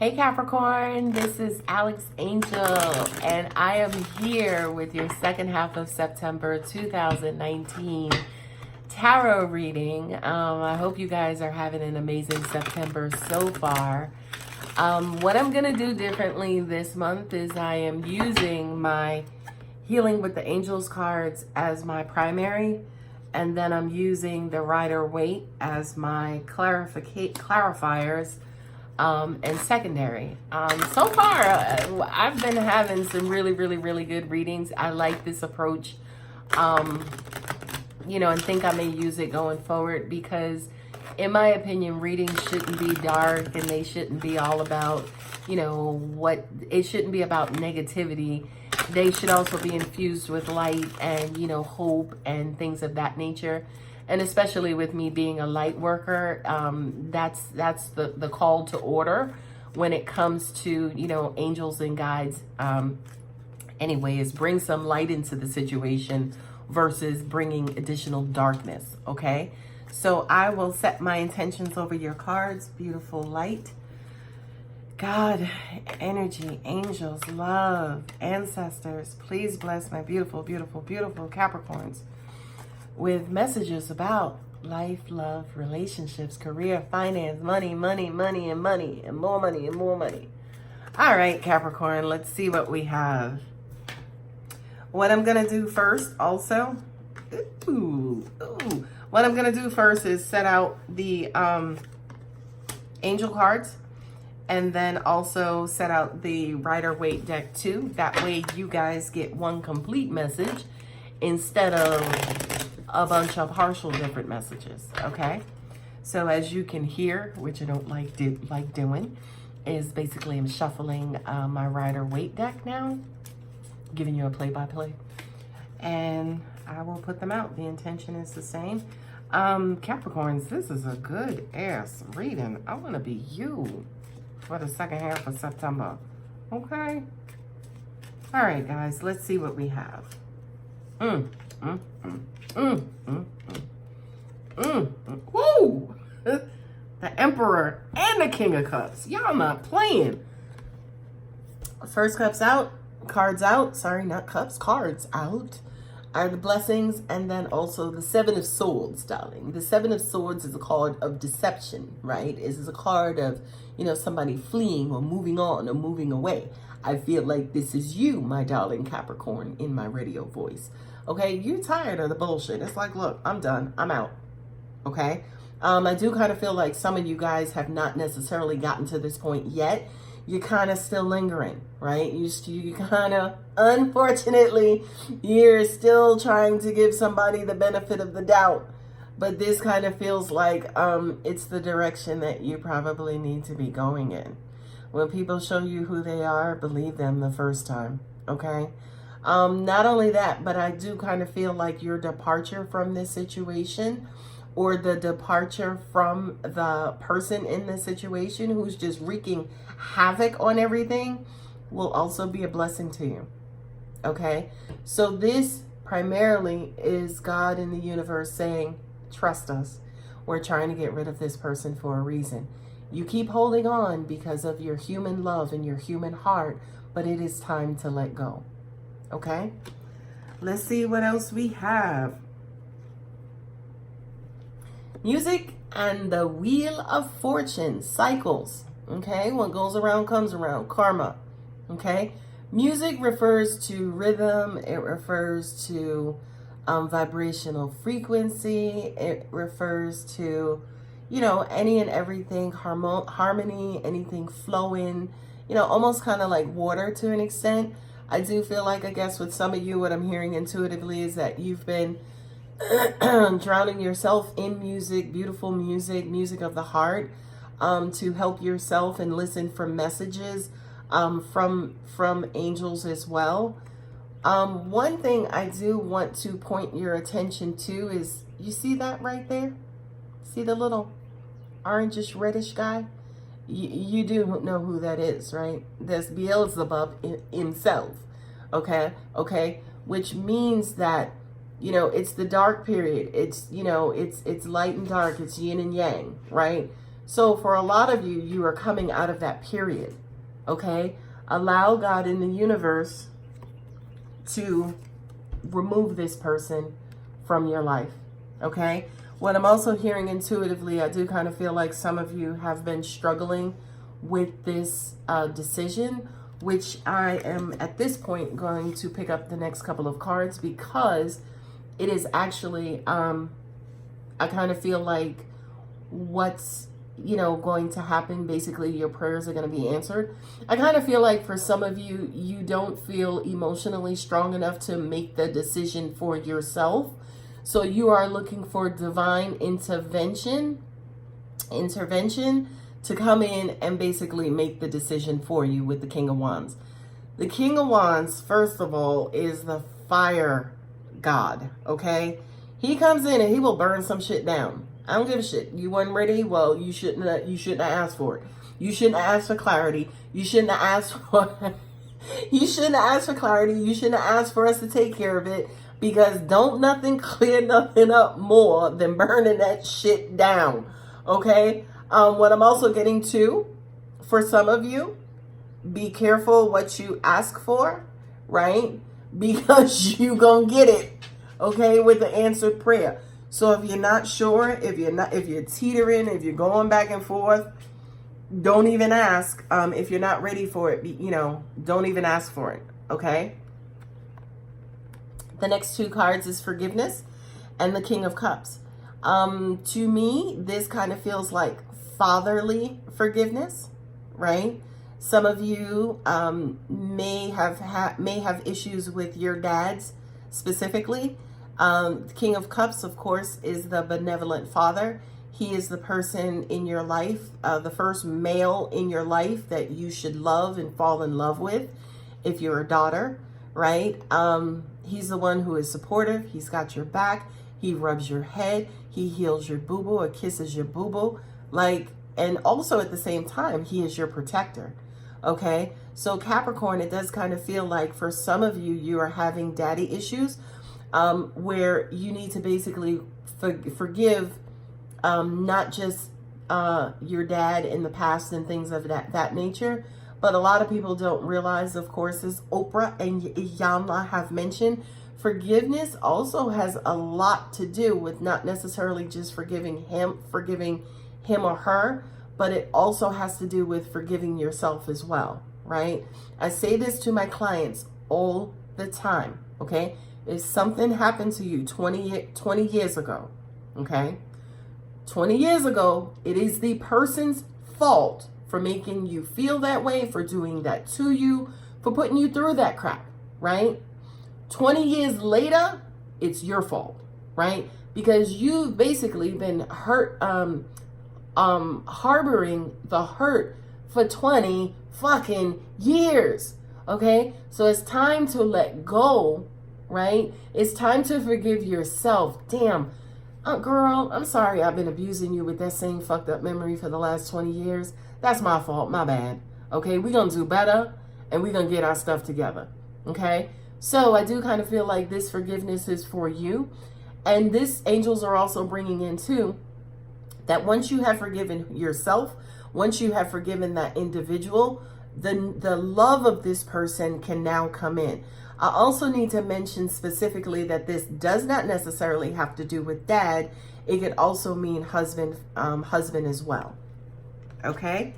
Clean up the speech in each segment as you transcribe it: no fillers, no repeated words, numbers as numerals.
Hey Capricorn, this is Alex Angel, and I am here with your second half of September 2019 tarot reading. I hope you guys are having an amazing September so far. What I'm going to do differently this month is I am using my Healing with the Angels cards as my primary, and then I'm using the Rider-Waite as my clarifiers and secondary. So far, I've been having some really good readings. I like this approach, and think I may use it going forward because, in my opinion, readings shouldn't be dark and they shouldn't be all about, it shouldn't be about negativity. They should also be infused with light and, hope and things of that nature. And especially with me being a light worker, that's the call to order when it comes to, angels and guides. Anyway, is bring some light into the situation versus bringing additional darkness, okay? So I will set my intentions over your cards. Beautiful light. God, energy, angels, love, ancestors, please bless my beautiful Capricorns with messages about life, love, relationships, career, finance, money, and more money. All right, Capricorn, let's see what we have. What I'm going to do first also, what I'm going to do first is set out the angel cards and then also set out the Rider-Waite deck too. That way you guys get one complete message instead of a bunch of partial different messages, okay? So as you can hear, which I don't like doing, is basically I'm shuffling my Rider-Waite deck now, giving you a play-by-play, and I will put them out. The intention is the same. Capricorns, this is a good ass reading. I want to be you for the second half of September, okay? All right, guys, let's see what we have. Woo! The Emperor and the King of Cups. Y'all not playing. First cards out, sorry, not cups, cards out are the blessings, and then also the Seven of Swords, darling. The Seven of Swords is a card of deception, right? It is a card of, somebody fleeing or moving on or moving away. I feel like this is you, my darling Capricorn, in my radio voice. Okay, you're tired of the bullshit. It's like, look, I'm done. I'm out. Okay? I do kind of feel like some of you guys have not necessarily gotten to this point yet. You're kind of still lingering, right? You kind of, unfortunately, you're still trying to give somebody the benefit of the doubt. But this kind of feels like it's the direction that you probably need to be going in. When people show you who they are, believe them the first time, okay? Not only that, but I do kind of feel like your departure from this situation or the departure from the person in this situation who's just wreaking havoc on everything will also be a blessing to you, okay? So this primarily is God in the universe saying, trust us. We're trying to get rid of this person for a reason. You keep holding on because of your human love and your human heart, but it is time to let go. Okay, let's see what else we have. Music and the Wheel of Fortune cycles. Okay, what goes around comes around. Karma. Okay, music refers to rhythm. It refers to vibrational frequency. It refers to, any and everything, harmony, anything flowing, almost kind of like water to an extent. I do feel like, I guess with some of you, what I'm hearing intuitively is that you've been drowning yourself in music, beautiful music, music of the heart, to help yourself and listen for messages from angels as well. One thing I do want to point your attention to is, you see that right there? See the little orangish reddish guy? You do know who that is, right? That's Beelzebub himself, okay? Which means that, it's the dark period. It's, it's light and dark. It's yin and yang, right? So for a lot of you, you are coming out of that period, okay? Allow God in the universe to remove this person from your life, okay? What I'm also hearing intuitively, I do kind of feel like some of you have been struggling with this decision, which I am at this point going to pick up the next couple of cards, because it is actually, I kind of feel like what's, going to happen, basically your prayers are going to be answered. I kind of feel like for some of you, you don't feel emotionally strong enough to make the decision for yourself. So you are looking for divine intervention to come in and basically make the decision for you with the King of Wands. The King of Wands, first of all, is the fire god, okay? He comes in and he will burn some shit down. I don't give a shit. You weren't ready? Well, you shouldn't have asked for it. You shouldn't have asked for clarity. You shouldn't have asked for you shouldn't have asked for clarity. You shouldn't have asked for us to take care of it, because don't nothing clear nothing up more than burning that shit down. Okay? What I'm also getting to, for some of you, be careful what you ask for, right? Because you gonna get it, okay, with the answered prayer. So if you're not sure, if you're teetering, if you're going back and forth, don't even ask. If you're not ready for it, don't even ask for it, okay? The next two cards is Forgiveness and the King of Cups. To me, this kind of feels like fatherly forgiveness, right? Some of you may have issues with your dads specifically. The King of Cups, of course, is the benevolent father. He is the person in your life, the first male in your life that you should love and fall in love with if you're a daughter, right? He's the one who is supportive. He's got your back. He rubs your head. He heals your boo-boo or kisses your boo-boo. And also at the same time, he is your protector, okay? So Capricorn, it does kind of feel like for some of you, you are having daddy issues, where you need to basically forgive not just your dad in the past and things of that nature, but a lot of people don't realize, of course, as Oprah and Yamla have mentioned, forgiveness also has a lot to do with not necessarily just forgiving him or her, but it also has to do with forgiving yourself as well, right? I say this to my clients all the time, okay? If something happened to you 20 years ago, okay? 20 years ago, it is the person's fault for making you feel that way, for doing that to you, for putting you through that crap, right? 20 years later, it's your fault, right? Because you've basically been hurt, harboring the hurt for 20 fucking years, okay? So it's time to let go, right? It's time to forgive yourself. Damn, girl, I'm sorry I've been abusing you with that same fucked up memory for the last 20 years. That's my fault, my bad. Okay, we're going to do better and we're going to get our stuff together. Okay, so I do kind of feel like this forgiveness is for you. And this angels are also bringing in too, that once you have forgiven yourself, once you have forgiven that individual, the love of this person can now come in. I also need to mention specifically that this does not necessarily have to do with dad. It could also mean husband as well. Okay?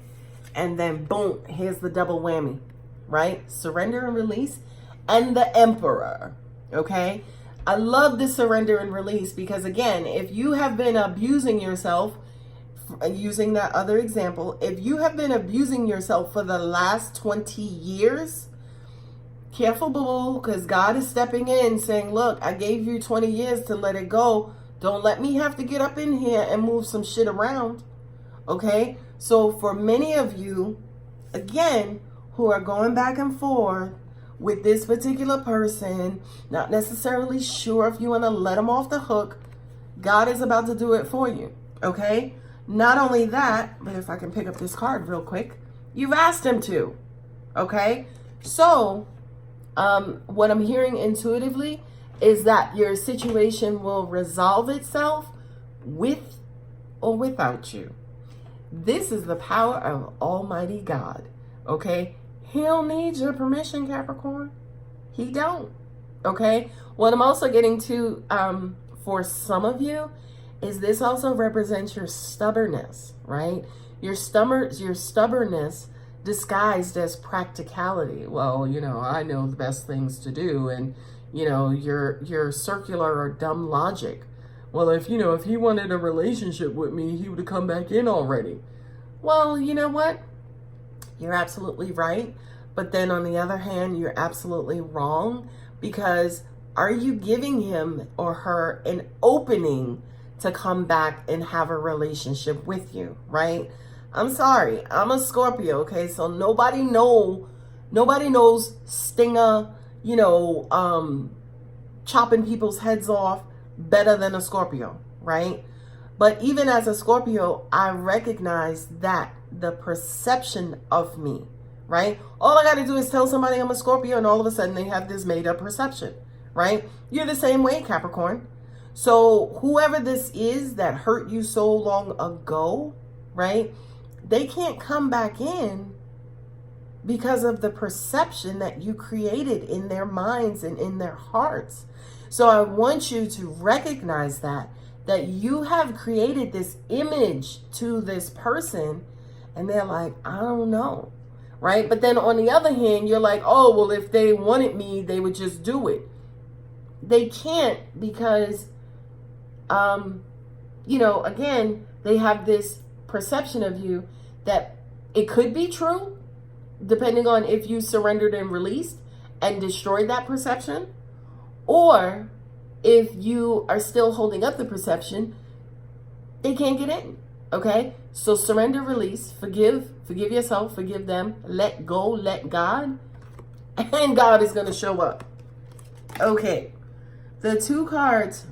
And then boom, here's the double whammy, right? Surrender and release and the Emperor. Okay? I love this surrender and release because again, if you have been abusing yourself, using that other example, if you have been abusing yourself for the last 20 years, careful, boo-boo, because God is stepping in saying, look, I gave you 20 years to let it go. Don't let me have to get up in here and move some shit around. Okay? So for many of you, again, who are going back and forth with this particular person, not necessarily sure if you want to let them off the hook, God is about to do it for you. Okay? Not only that, but if I can pick up this card real quick, you've asked him to. Okay? So, what I'm hearing intuitively is that your situation will resolve itself with or without you. This is the power of Almighty God, okay? He don't need your permission, Capricorn. He don't, okay? What I'm also getting to for some of you is this also represents your stubbornness, right? Your stubbornness disguised as practicality. Well, you know, I know the best things to do, and you know, your circular or dumb logic. Well, if you know, if he wanted a relationship with me, he would have come back in already. Well, you know what? You're absolutely right. But then on the other hand, you're absolutely wrong, because are you giving him or her an opening to come back and have a relationship with you, right? I'm sorry, I'm a Scorpio, okay? So nobody knows Stinger, you know, chopping people's heads off better than a Scorpio, right? But even as a Scorpio, I recognize that the perception of me, right? All I got to do is tell somebody I'm a Scorpio, and all of a sudden they have this made up perception, right? You're the same way, Capricorn. So whoever this is that hurt you so long ago, right? They can't come back in because of the perception that you created in their minds and in their hearts. So I want you to recognize that you have created this image to this person, and they're like, I don't know, right? But then on the other hand, you're like, oh, well, if they wanted me, they would just do it. They can't, because, you know, again, they have this perception of you that it could be true, depending on if you surrendered and released and destroyed that perception, or if you are still holding up the perception, they can't get in, okay? So surrender, release, forgive yourself, forgive them, let go, let God, and God is going to show up. Okay, the two cards,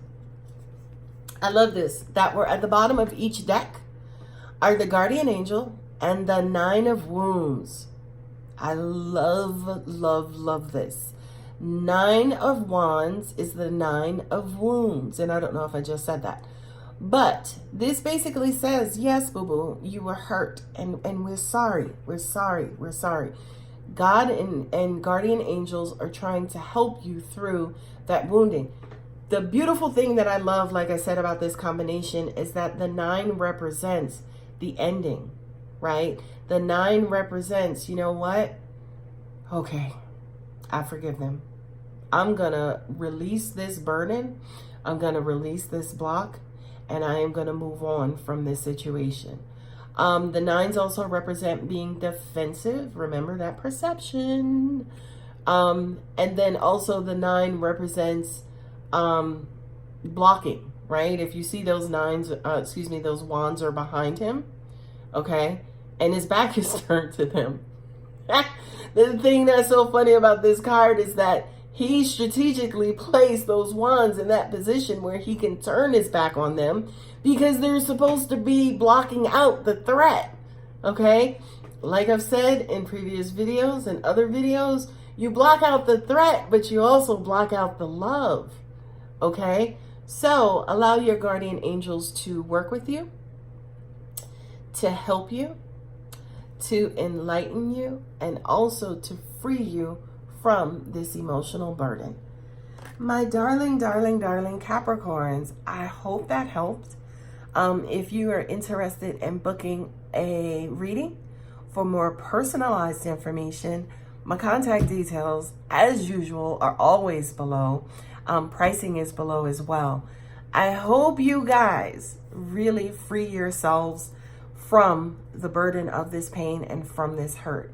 I love this, that were at the bottom of each deck are the Guardian Angel and the Nine of Wounds. I love, love, love this. Nine of Wands is the Nine of Wounds. And I don't know if I just said that. But this basically says, yes, boo-boo, you were hurt. And we're sorry. We're sorry. We're sorry. God and guardian angels are trying to help you through that wounding. The beautiful thing that I love, like I said, about this combination is that the 9 represents the ending, right? The 9 represents, you know what? Okay, I forgive them. I'm going to release this burden. I'm going to release this block, and I am going to move on from this situation. The 9s also represent being defensive. Remember that perception. And then also the 9 represents blocking, right? If you see those 9s, those wands are behind him, okay? And his back is turned to them. The thing that's so funny about this card is that he strategically placed those wands in that position where he can turn his back on them because they're supposed to be blocking out the threat, okay? Like I've said in previous videos and other videos, you block out the threat, but you also block out the love, okay? So allow your guardian angels to work with you, to help you, to enlighten you, and also to free you from this emotional burden. My darling, darling, darling Capricorns, I hope that helped. If you are interested in booking a reading for more personalized information, my contact details, as usual, are always below. Pricing is below as well. I hope you guys really free yourselves from the burden of this pain and from this hurt.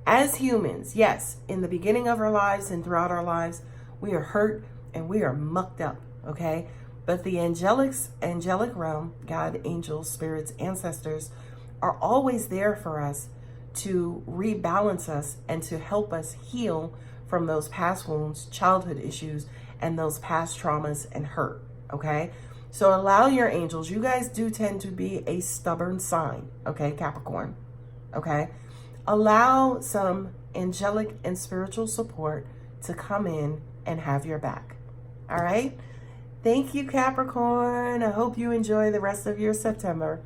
As humans, yes, in the beginning of our lives and throughout our lives, we are hurt and we are mucked up, okay? But the angelic realm, God, angels, spirits, ancestors, are always there for us to rebalance us and to help us heal from those past wounds, childhood issues, and those past traumas and hurt, okay? So allow your angels. You guys do tend to be a stubborn sign, okay, Capricorn, okay? Allow some angelic and spiritual support to come in and have your back, all right? Thank you, Capricorn. I hope you enjoy the rest of your September.